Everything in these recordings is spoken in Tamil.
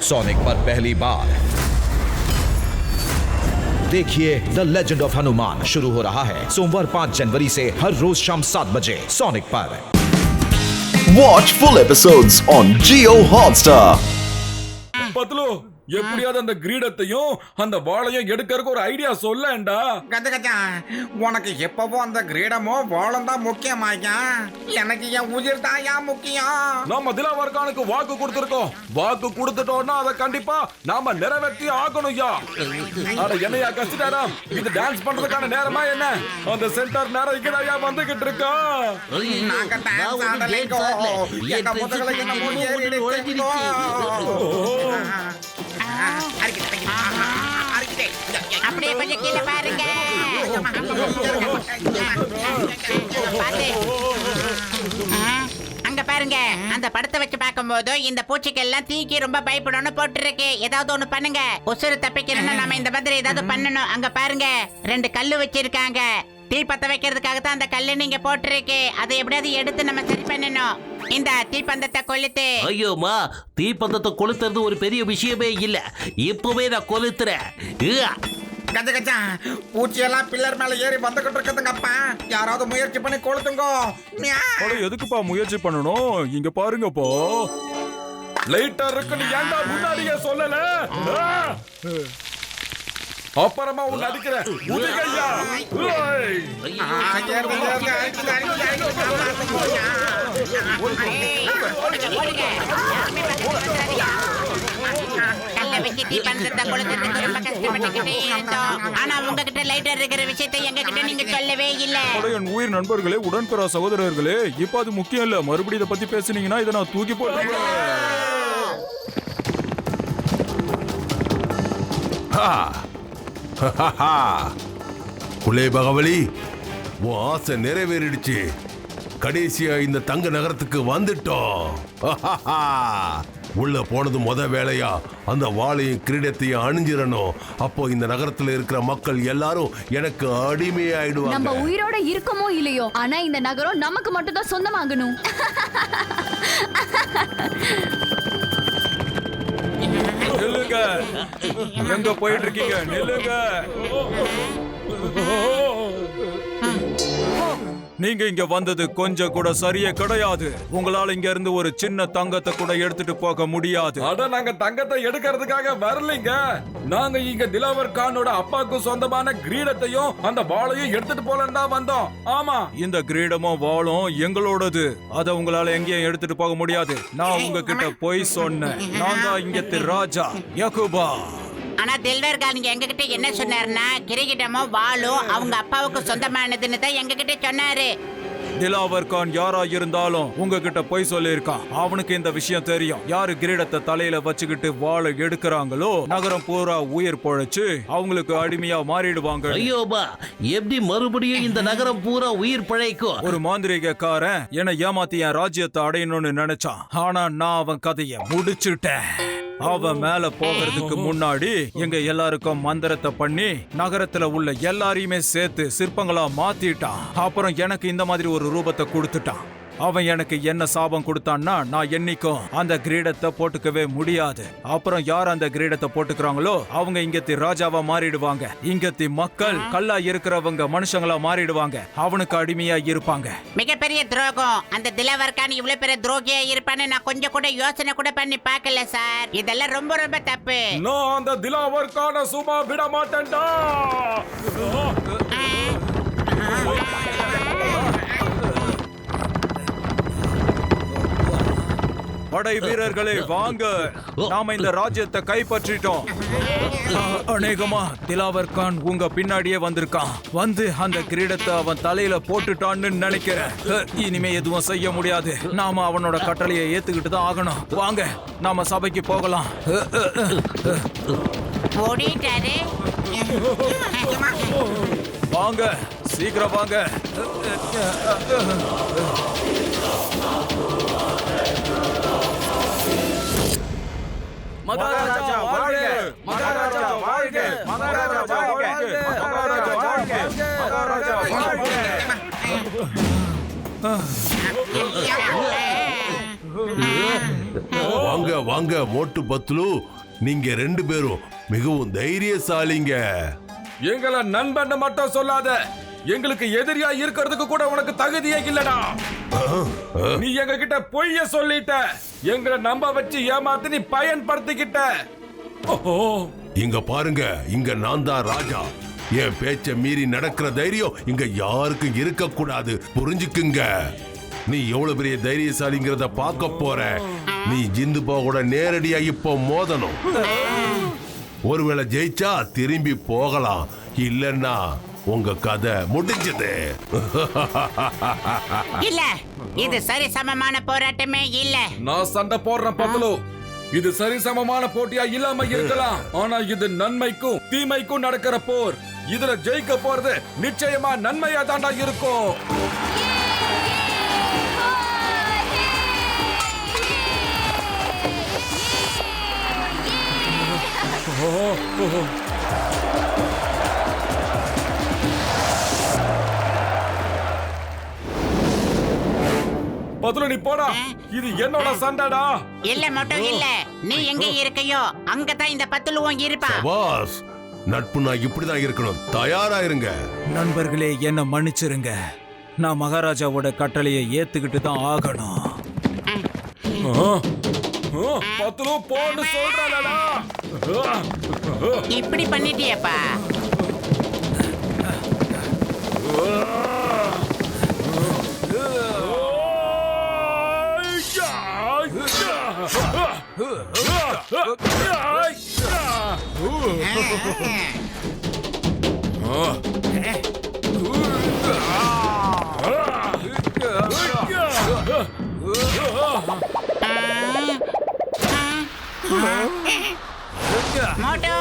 सोनिक पर पहली बार देखिए द लेजेंड ऑफ हनुमान शुरू हो रहा है सोमवार 5 जनवरी से हर रोज शाम 7 बजे सोनिक पर। Watch full episodes on Jio Hotstar. Patlu எப்படியாவது அந்த கிரீடத்தையும் அந்த வாளையும் எடுக்கிறதுக்கு ஒரு ஐடியா சொல்லேன்டா. கஜா உனக்கு எப்பவோ அந்த கிரீடமோ வாளும் தான் முக்கியமாயா, எனக்கு என் உயிர் தான் ஏன் முக்கியம். நாம திலாவர்கானுக்கு வாக்கு கொடுத்திருக்கோம், வாக்கு கொடுத்துட்டோம்னா அதை கண்டிப்பா நாம நிறைவேற்றி ஆகணும்யா. அட என்னையா கஷ்டாரா, இது டான்ஸ் பண்றதுக்கான நேரமா என்ன? அந்த சென்டர் நேரம் இங்கயா வந்துகிட்டு இருக்கா. நாங்க டான்ஸ் ஆடலைங்கோ, எங்க முதல்ல என்ன மூடியடிச்சோ. அப்படியே கொஞ்சம் கீழே பாருங்க. அங்க பாருங்க, அந்த படத்தை வச்சு பார்க்கும்போது இந்த பூச்சிக்கு எல்லாம் தீக்கி ரொம்ப பயப்படணும்னு போட்டுருக்கு. ஏதாவது ஒண்ணு பண்ணுங்க, உசுறு தப்பிக்கணும்னா நம்ம இந்த மாதிரி ஏதாவது பண்ணணும். அங்க பாருங்க 2 கல்லு வச்சிருக்காங்க. தீ பத்த வைக்கிறதுக்காக தான் அந்த கல்லு நீங்க போட்டுருக்கு. அதை எப்படியாவது எடுத்து நம்ம சரி பண்ணணும். இந்த தீப்பந்தத்தை கொளுத்து. ஐயோமா, தீப்பந்தத்தை கொளுத்துறது ஒரு பெரிய விஷயமே இல்ல, இப்பவே நான் கொளுத்துறேன். கஜா பூச்சியெல்லாம் பில்லர் மேல ஏறி வந்துகிட்டு இருக்குதுங்கப்பா, யாராவது முயற்சி பண்ணி கொளுத்துங்கோ. எதுக்குப்பா முயற்சி பண்ணணும்? இங்க பாருங்கப்பா, லைட்டர் இருக்குன்னு ஏன்டா முன்னாடியே சொல்லல? அப்புறமா உன்னை அடிக்கிறேன். ஆனா உங்ககிட்ட லைட்டர் இருக்கிற விஷயத்தை எங்க கிட்ட நீங்க சொல்லவே இல்ல. என் உயிர் நண்பர்களே, உடன்பிறா சகோதரர்களே, இப்ப அது முக்கியம் இல்ல. மறுபடியும் இதை பத்தி பேசுனீங்கன்னா இதை நான் தூக்கி போடுறேன். குலே பகவலி, உன் ஆசை நிறைவேறிடுச்சு. கடைசியா இந்த தங்க நகரத்துக்கு வந்துட்டோம். உள்ள போனது வேலையா அந்த வாளையும் கிரீடத்தையும் அணிஞ்சிடணும். அப்போ இந்த நகரத்துல இருக்கிற மக்கள் எல்லாரும் எனக்கு அடிமையாயிடுவாங்க. நம்ம உயிரோட இருக்கமோ இல்லையோ, ஆனா இந்த நகரம் நமக்கு மட்டும் தான் சொந்தமாகணும். நில்லுங்க, எங்க போயிட்டு இருக்கீங்க? நில்லுங்க. நீங்க இங்க வந்தது கொஞ்சம் கூட சரியே கிடையாது. உங்களால இங்க இருந்து ஒரு சின்ன தங்கத்தை கூட எடுத்துட்டு போக முடியாது. அட, நாங்க தங்கத்தை எடுக்கிறதுக்காக வரலீங்க. நாங்க இங்க திலாவர் கானோட அப்பாவுக்கு சொந்தமான கிரீடத்தையும் அந்த வாளையும் எடுத்துட்டு போலன்னு தான் வந்தோம். ஆமா, இந்த கிரீடமும் வாளும் எங்களோடது. அத உங்களால எங்கேயும் எடுத்துட்டு போக முடியாது. நான் உங்ககிட்ட போய் சொன்னேன். நான் தான் இங்க ராஜா யகுபா. ஆனா தில்வர் கான் எங்க கிட்ட என்ன சொன்னாருன்னா, கிரீடமும் வாளும் அவங்க அப்பாவுக்கு சொந்தமானதுன்னு தான் எங்க கிட்ட சொன்னாரு. திலாவர் கான் யாரா இருந்தாலும் உங்ககிட்ட போய் சொல்லியிருக்கான். அவனுக்கு இந்த விஷயம் தெரியும். யாரு கிரீடத்தை தலையில வச்சுக்கிட்டு வாழை எடுக்கிறாங்களோ நகரம் பூரா உயிர் பொழைச்சு அவங்களுக்கு அடிமையா மாறிடுவாங்க. ஐயோபா, எப்படி மறுபடியும் இந்த நகரம் பூரா உயிர் பிழைக்கும்? ஒரு மாந்திரிகக்காரன் என்னை ஏமாத்தி என் ராஜ்யத்தை அடையணும்னு நினைச்சான். ஆனா நான் அவன் கதையை முடிச்சுட்டேன். அவன் மேல போகிறதுக்கு முன்னாடி எங்க எல்லாருக்கும் மந்திரத்தை பண்ணி நகரத்துல உள்ள எல்லாரையுமே சேர்த்து சிற்பங்களா மாத்திட்டான். அப்புறம் எனக்கு இந்த மாதிரி ஒரு ரூபத்தை கொடுத்துட்டான். அவன் எனக்கு என்ன சாபம் கொடுத்தான்னா, நான் என்னைக்கும் அந்த கிரீடத்தை போட்டுக்கவே முடியாது. அப்புறம் யார் அந்த கிரீடத்தை போட்டுக்கிறாங்களோ அவங்க இங்கத்தி ராஜாவா மாறிடுவாங்க. இங்கத்தி மக்கள் கல்லா இருக்கிறவங்க மனுஷங்களா மாறிடுவாங்க. அவனுக்கு அடிமையா இருப்பாங்க. மிகப்பெரிய துரோகம். அந்த திலாவர் கான் இவ்வளவு பெரிய துரோகியா இருப்பான்னு நான் கொஞ்சம் கூட யோசனை கூட பண்ணி பார்க்கல சார். இதெல்லாம் ரொம்ப ரொம்ப தப்பு. நான் அந்த திலாவர் கான சும்மா விட மாட்டேன்டா. படை வீரர்களே வாங்க, நாம இந்த ராஜ்யத்தை கைப்பற்றிட்டோம். அநேகமா திலாவர் கான் உங்க பின்னாடியே வந்திருக்கான். வந்து அந்த கிரீடத்தை அவன் தலையில போட்டுட்டான்னு நினைக்கிறேன். இனிமே எதுவும் செய்ய முடியாது. நாம அவனோட கட்டளையை ஏத்துக்கிட்டு தான் ஆகணும். வாங்க, நாம சபைக்கு போகலாம். வாங்க, சீக்கிரம் வாங்க. மகாராஜா வாழ்க! மகாராஜா வாழ்க! மகாராஜா வாழ்க! மகாராஜா வாழ்க! மகாராஜா வாழ்க! வாங்க வாங்க மோட்டு பத்லு, நீங்க 2 பேரும் மிகவும் தைரியசாலிங்க. எங்களை நண்பன் மட்டும் சொல்லாத, எங்களுக்கு எதிரியா இருக்கிறதுக்கு கூட உனக்கு தகுதியே இல்லடா. நீ எங்க கிட்ட பொய்ய சொல்லிட்ட, எங்களை நம்ப வச்சு ஏமாத்தி நீ பயன்படுத்திக்கிட்ட. இங்க பாருங்க, இங்க நான் தான் ராஜா. என் பேச்ச மீறி நடக்கிற தைரியம் இங்க யாருக்கும் இருக்க கூடாது, புரிஞ்சுக்குங்க. நீ எவ்வளவு பெரிய தைரியசாலிங்கிறத பார்க்க போற. நீ ஜிந்துபா கூட நேரடியா இப்போ மோதணும். ஒருவேளை ஜெயிச்சா திரும்பி போகலாம், இல்லன்னா உங்க கதை முடிஞ்சது. இல்ல, இது சரி சமமான போராட்டமே இல்ல. நான் சண்டை போடுறேன் பத்லு. இது சரிசமமான போட்டியா இல்லாம இருக்கலாம், ஆனா இது நன்மைக்கும் தீமைக்கும் நடக்கிற போர். இதுல ஜெயிக்க போறது நிச்சயமா நன்மையா தாண்டா இருக்கும். பத்லு நீ போடா, இது என்னோட சண்டைடா. இல்ல மட்டும் இல்ல, நீ எங்க இருக்கையோ அங்கதான் இந்த பத்துலுவும் இருப்பான். பாஸ், நட்புனா இப்படிதான் இருக்கணும், தயாரா இருங்க. நண்பர்களே, என்ன மன்னிச்சிருங்க. நான் மகாராஜாவோட கட்டளையை ஏத்துக்கிட்டு தான் ஆகணும். பத்லு போன்னு சொல்றேன்டா. இப்படி பண்ணிட்டியப்பா. மோட்டோ,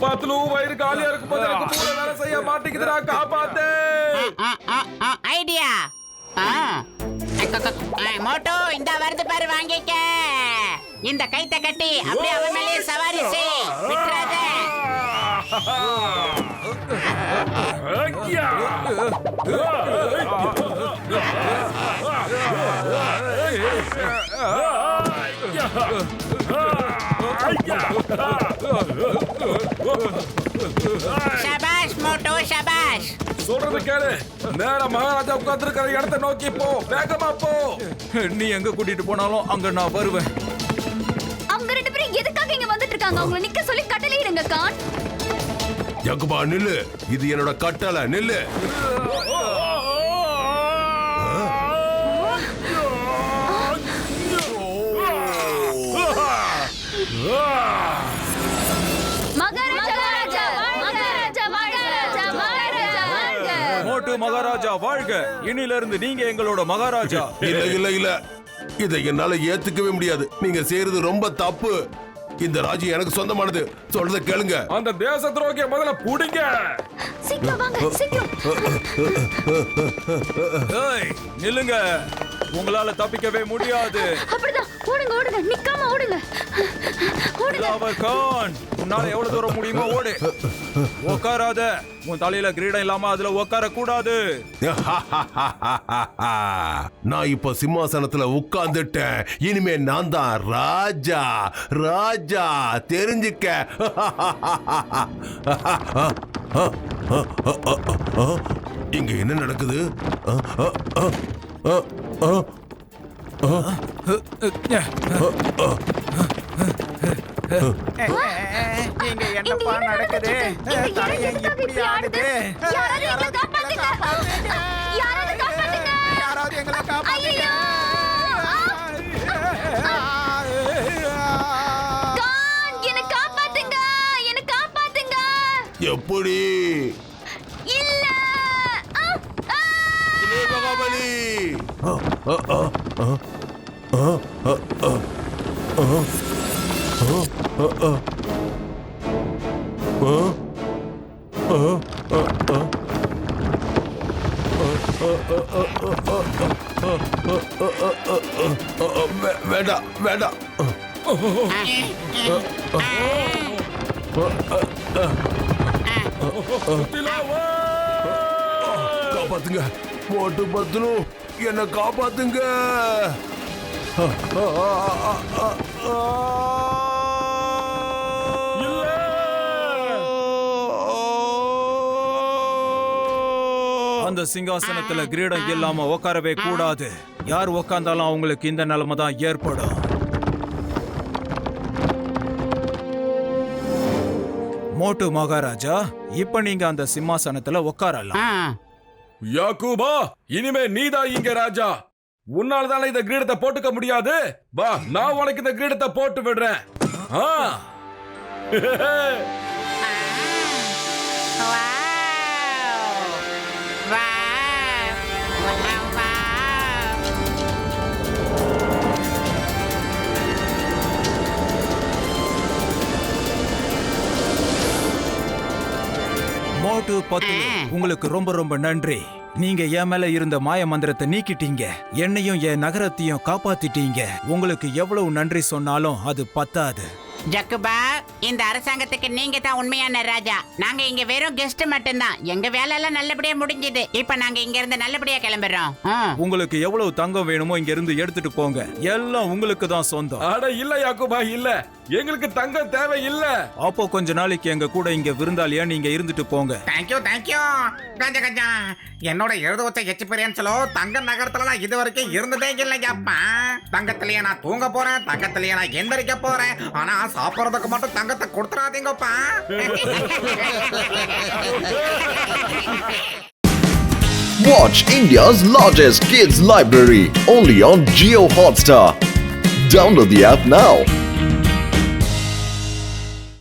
பத்லு வயிறு காலியா இருக்கும் போது எனக்கு மூளை வேலை செய்ய மாட்டேங்குதுடா, காப்பாத்து. ஐடியா. மோட்டோ, இந்த வருது பாரு, வாங்கிக்க. இந்த கைத்த கட்டி அப்படியே அவன் மேலே சவாரி செய், விட்டுறாத. ஷபாஷ் மோட்டோ, ஷபாஷ். சொல்றது கேளு, நேரா மகாராஜா உட்கார்ந்து இருக்கிற இடத்தை நோக்கி போ, வேகமா போ. நீ எங்க கூட்டிட்டு போனாலும் அங்க நான் வருவேன். அவங்க 2 பேரும் எதுக்காக இங்க வந்துட்டு இருக்காங்க? அவங்கள நிக்க சொல்லி கட்டளையிடுங்க கான். ஜகுபா நில்லு, இது என்னோட கட்டளை, நில்லு. மோட்டு மகாராஜா வாழ்க. இனில இருந்து நீங்க எங்களோட மகாராஜா. இல்ல இல்ல இல்ல, இதை என்னால ஏத்துக்கவே முடியாது. நீங்க செய்யறது ரொம்ப தப்பு. இந்த ராஜ்யம் எனக்கு சொந்தமானது, சொல்றத கேளுங்க. அந்த தேச துரோகிய முதல்ல புடிங்க. சீக்கிரம் வாங்க, சீக்கிரம். ஏய், நில்லுங்க, உங்களால தப்பிக்கவே முடியாது. அப்படிதான், ஓடுங்க ஓடுங்க, நிக்காம ஓடுங்க. திலாவர் கான், உன்னால எவ்வளவு தூரம் முடியுமோ ஓடு. உட்காராத, உன் தலையில கிரீடம் இல்லாம அதுல உட்கார கூடாது. நான் இப்ப சிம்மாசனத்துல உட்கார்ந்துட்டேன். இனிமே நான் தான் ராஜா. ராஜா, தெரிஞ்சுக்க. இங்க என்ன நடக்குது? இங்க என்னப்பா நடக்குது? தலையை இப்படி ஆடுது. யாராவது எங்களை காப்பாத்துங்க. யாராவது எங்களை காப்பாத்துங்க. கான், என்னை காப்பாத்துங்க, என்னை காப்பாத்துங்க. எப்படி? இல்ல. வேண்டாம் வேண்டாம். காப்பாத்துங்க, மோட்டு பத்னு, என்ன காப்பாத்துங்க. அந்த சிங்காசனத்துல கிரீடம் இல்லாம உட்காரவே கூடாது. யார் உட்கார்ந்தாலும் அவங்களுக்கு இந்த நிலைமை தான் ஏற்படும். மோட்டு மகாராஜா, இப்ப நீங்க அந்த சிம்மாசனத்துல உட்காரலாம். யாக்கூபா, இனிமே நீதான் இங்க ராஜா. உன்னால தானே இந்த கிரீடத்தை போட்டுக்க முடியாது. வா, நான் உனக்கு இந்த கிரீடத்தை போட்டு விடுறேன். மோட்டு பத்னு, உங்களுக்கு ரொம்ப ரொம்ப நன்றி. நீங்க என் மேல இருந்த மாய மந்திரத்தை நீக்கிட்டீங்க, என்னையும் என் நகரத்தையும் காப்பாத்திட்டீங்க. உங்களுக்கு எவ்வளவு நன்றி சொன்னாலும் அது பத்தாது. ஜக்குபா, இந்த அரசாங்கத்துக்கு நீங்க தான் உண்மையான ராஜா. நாங்க இங்க வெறும் கெஸ்ட் மட்டும்தான். எங்க வேலை எல்லாம் நல்லபடியா முடிஞ்சது. இப்ப நாங்க இங்க இருந்து நல்லபடியா கிளம்புறோம். உங்களுக்கு எவ்வளவு தங்கம் வேணுமோ இங்க இருந்து எடுத்துட்டு போங்க. எல்லாம் உங்களுக்கு தான் சொந்தம். அட இல்ல யாக்கூபா, இல்ல, எங்களுக்கு தங்கம் தேவை இல்ல. அப்போ கொஞ்ச நாளைக்கு எங்க கூட இங்க விருந்தாளியா நீங்க இருந்துட்டு போங்க. Thank you thank you. கஞ்சா கஞ்சா, என்னோட எழுத வச்ச எக்ஸ்பீரியன்ஸ்ல தங்க நகரத்துல இது வரைக்கும் இருந்ததே இல்லையாப்பா. தங்கத்திலேயே நான் தூங்க போறேன், தங்கத்திலேயே நான் எந்திரிக்க போறேன். ஆனா சாப்பிடறதுக்கு மட்டும் தங்கத்தை கொடுத்துறாதீங்கப்பா. Watch India's largest kids library only on Jio Hotstar. Download the app now.